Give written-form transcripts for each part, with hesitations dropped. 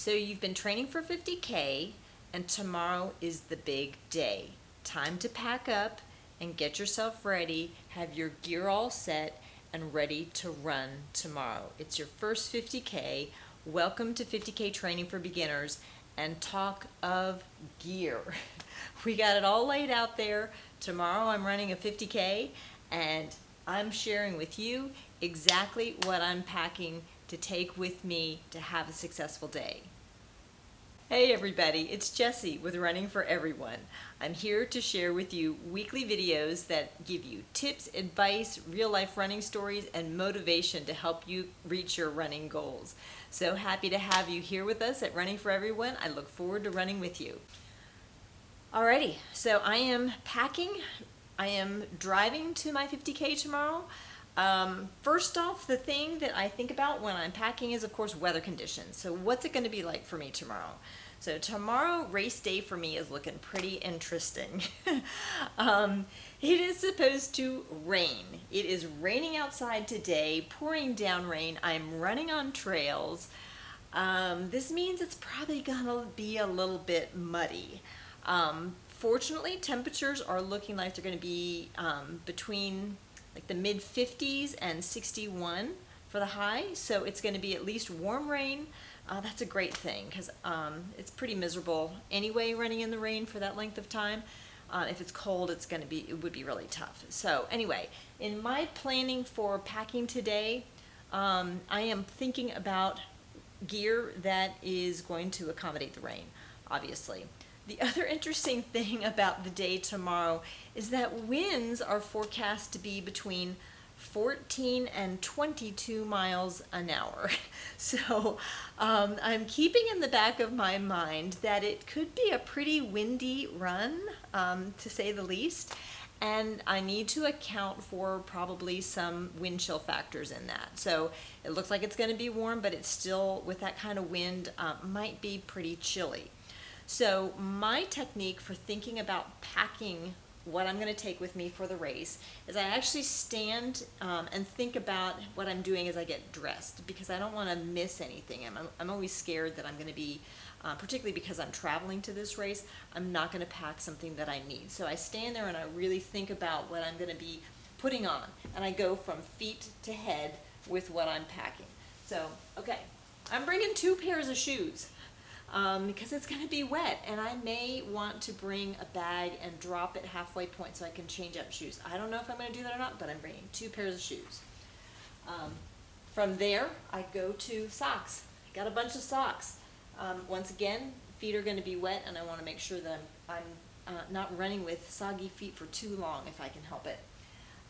So you've been training for 50K and tomorrow is the big day. Time to pack up and get yourself ready, have your gear all set and ready to run tomorrow. It's your first 50K. Welcome to 50K Training for Beginners. And talk of gear. We got it all laid out there. Tomorrow I'm running a 50K and I'm sharing with you exactly what I'm packing to take with me to have a successful day. Hey everybody, it's Jessie with Running for Everyone. I'm here to share with you weekly videos that give you tips, advice, real life running stories, and motivation to help you reach your running goals. So happy to have you here with us at Running for Everyone. I look forward to running with you. Alrighty, so I am packing. I am driving to my 50K tomorrow. First off, the thing that I think about when I'm packing is, of course, weather conditions. So what's it going to be like for me tomorrow? So tomorrow, race day for me is looking pretty interesting. It is supposed to rain. It is raining outside today, pouring down rain. I'm running on trails. This means it's probably going to be a little bit muddy. Fortunately, temperatures are looking like they're going to be between like the mid 50s and 61 for the high, so it's going to be at least warm rain. That's a great thing because it's pretty miserable anyway running in the rain for that length of time. If it's cold, it would be really tough. So anyway, in my planning for packing today, I am thinking about gear that is going to accommodate the rain, obviously. The other interesting thing about the day tomorrow is that winds are forecast to be between 14 and 22 miles an hour. So I'm keeping in the back of my mind that it could be a pretty windy run, to say the least, and I need to account for probably some wind chill factors in that. So it looks like it's going to be warm, but it's still, with that kind of wind, might be pretty chilly. So my technique for thinking about packing what I'm going to take with me for the race is I actually stand and think about what I'm doing as I get dressed, because I don't want to miss anything. I'm always scared that I'm going to be, particularly because I'm traveling to this race, I'm not going to pack something that I need. So I stand there and I really think about what I'm going to be putting on, and I go from feet to head with what I'm packing. So, okay, I'm bringing 2 pairs of shoes. Because it's going to be wet, and I may want to bring a bag and drop it halfway point so I can change out shoes. I don't know if I'm going to do that or not, but I'm bringing 2 pairs of shoes. From there, I go to socks. I got a bunch of socks. Once again, feet are going to be wet, and I want to make sure that I'm not running with soggy feet for too long if I can help it.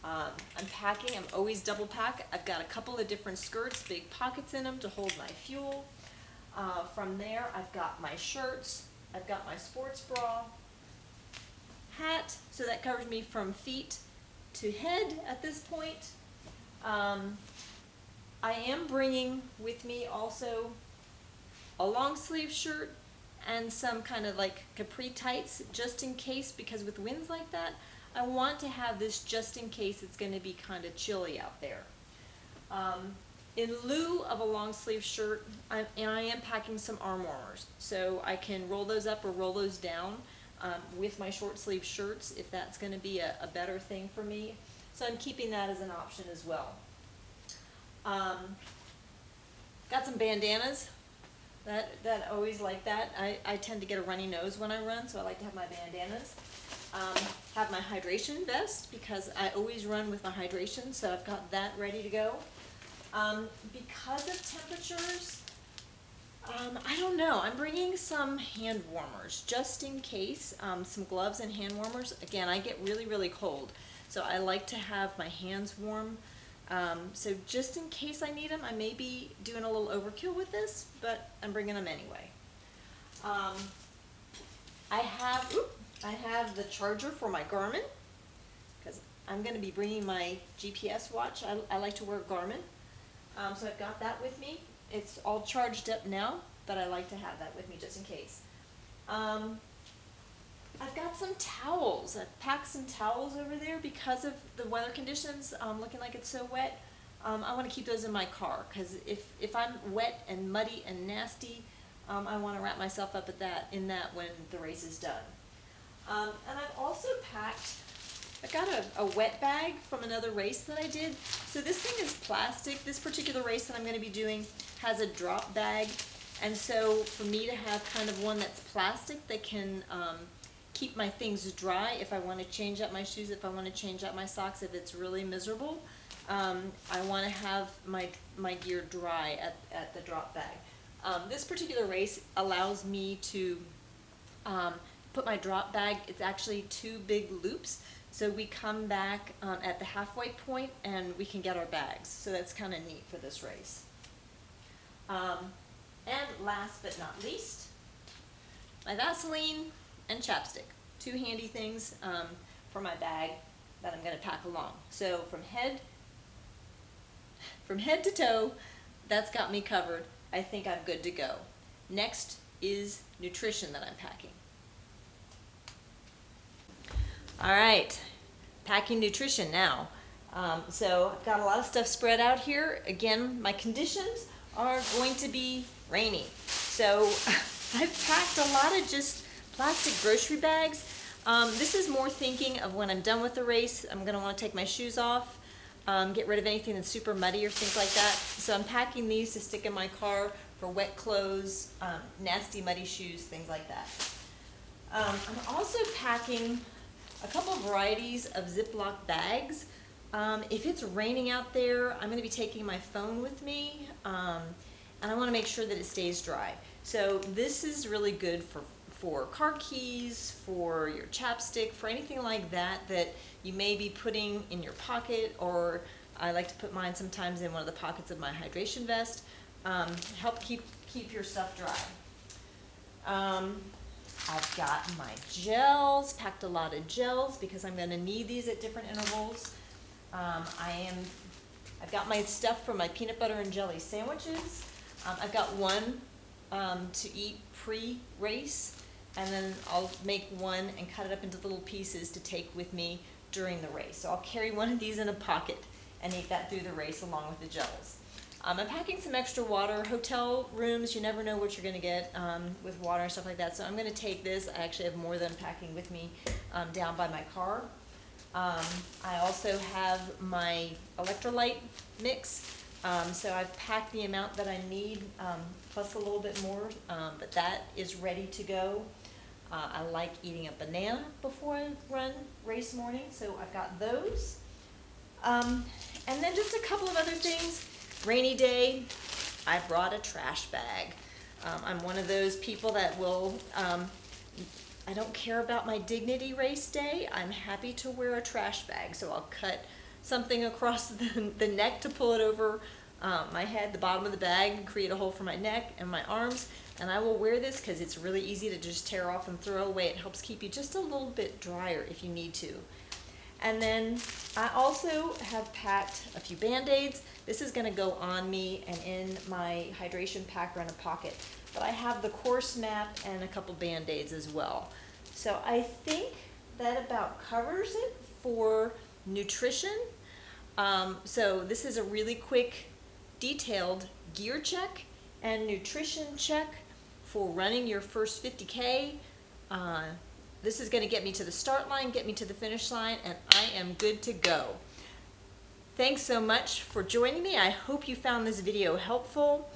I'm packing. I'm always double pack. I've got a couple of different skirts, big pockets in them to hold my fuel. From there, I've got my shirts, I've got my sports bra, hat, so that covers me from feet to head at this point. I am bringing with me also a long sleeve shirt and some kind of like capri tights, just in case, because with winds like that, I want to have this just in case it's going to be kind of chilly out there. In lieu of a long sleeve shirt, I am packing some arm warmers, so I can roll those up or roll those down with my short sleeve shirts if that's going to be a better thing for me. So I'm keeping that as an option as well. Got some bandanas. That always like that. I tend to get a runny nose when I run, so I like to have my bandanas. Have my hydration vest because I always run with my hydration, so I've got that ready to go. Because of temperatures, I don't know, I'm bringing some hand warmers just in case, some gloves and hand warmers. Again, I get really, really cold, so I like to have my hands warm. So just in case I need them, I may be doing a little overkill with this, but I'm bringing them anyway. I have the charger for my Garmin, because I'm going to be bringing my GPS watch. I like to wear Garmin. So I've got that with me. It's all charged up now, but I like to have that with me just in case. I've got some towels. I've packed some towels over there because of the weather conditions, looking like it's so wet. I want to keep those in my car because if I'm wet and muddy and nasty, I want to wrap myself up in that when the race is done. And I've also packed, I got a wet bag from another race that I did. So this thing is plastic. This particular race that I'm going to be doing has a drop bag. And so for me to have kind of one that's plastic that can keep my things dry if I want to change out my shoes, if I want to change out my socks, if it's really miserable, I want to have my gear dry at the drop bag. This particular race allows me to put my drop bag, it's actually 2 big loops. So we come back at the halfway point and we can get our bags. So that's kind of neat for this race. And last but not least, my Vaseline and chapstick. 2 handy things for my bag that I'm going to pack along. So from head to toe, that's got me covered. I think I'm good to go. Next is nutrition that I'm packing. All right, packing nutrition now. So I've got a lot of stuff spread out here. Again, my conditions are going to be rainy. So I've packed a lot of just plastic grocery bags. This is more thinking of when I'm done with the race. I'm going to want to take my shoes off, get rid of anything that's super muddy or things like that. So I'm packing these to stick in my car for wet clothes, nasty muddy shoes, things like that. I'm also packing a couple of varieties of Ziploc bags. If it's raining out there, I'm going to be taking my phone with me, and I want to make sure that it stays dry. So this is really good for car keys, for your chapstick, for anything like that that you may be putting in your pocket, or I like to put mine sometimes in one of the pockets of my hydration vest. Help keep your stuff dry. I've got my gels, packed a lot of gels because I'm going to need these at different intervals. I've got my stuff for my peanut butter and jelly sandwiches. I've got one to eat pre-race, and then I'll make one and cut it up into little pieces to take with me during the race. So I'll carry one of these in a pocket and eat that through the race along with the gels. I'm packing some extra water. Hotel rooms, you never know what you're going to get with water and stuff like that. So I'm going to take this. I actually have more than packing with me down by my car. I also have my electrolyte mix. So I've packed the amount that I need, plus a little bit more, but that is ready to go. I like eating a banana before I run race morning, so I've got those. And then just a couple of other things. Rainy day, I brought a trash bag. I'm one of those people that will, I don't care about my dignity race day. I'm happy to wear a trash bag. So I'll cut something across the neck to pull it over my head, the bottom of the bag, and create a hole for my neck and my arms. And I will wear this because it's really easy to just tear off and throw away. It helps keep you just a little bit drier if you need to. And then I also have packed a few Band-Aids. This is going to go on me and in my hydration packer in a pocket. But I have the course map and a couple Band-Aids as well. So I think that about covers it for nutrition. So this is a really quick, detailed gear check and nutrition check for running your first 50K. This is going to get me to the start line, get me to the finish line, and I am good to go. Thanks so much for joining me. I hope you found this video helpful.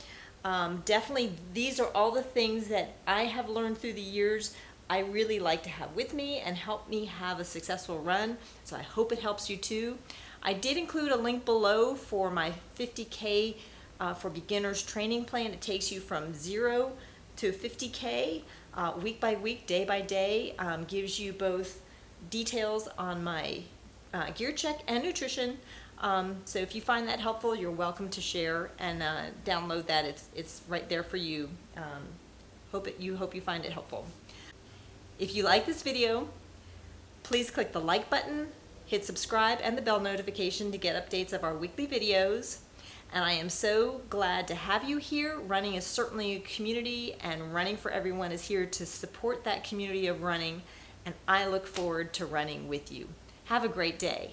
Definitely, these are all the things that I have learned through the years I really like to have with me and help me have a successful run. So I hope it helps you too. I did include a link below for my 50K for beginners training plan. It takes you from 0 to 50K. Week by week, day by day, gives you both details on my gear check and nutrition. So if you find that helpful, you're welcome to share and download that. It's right there for you. Hope you find it helpful. If you like this video, please click the like button, hit subscribe and the bell notification to get updates of our weekly videos. And I am so glad to have you here. Running is certainly a community, and Running for Everyone is here to support that community of running, and I look forward to running with you. Have a great day.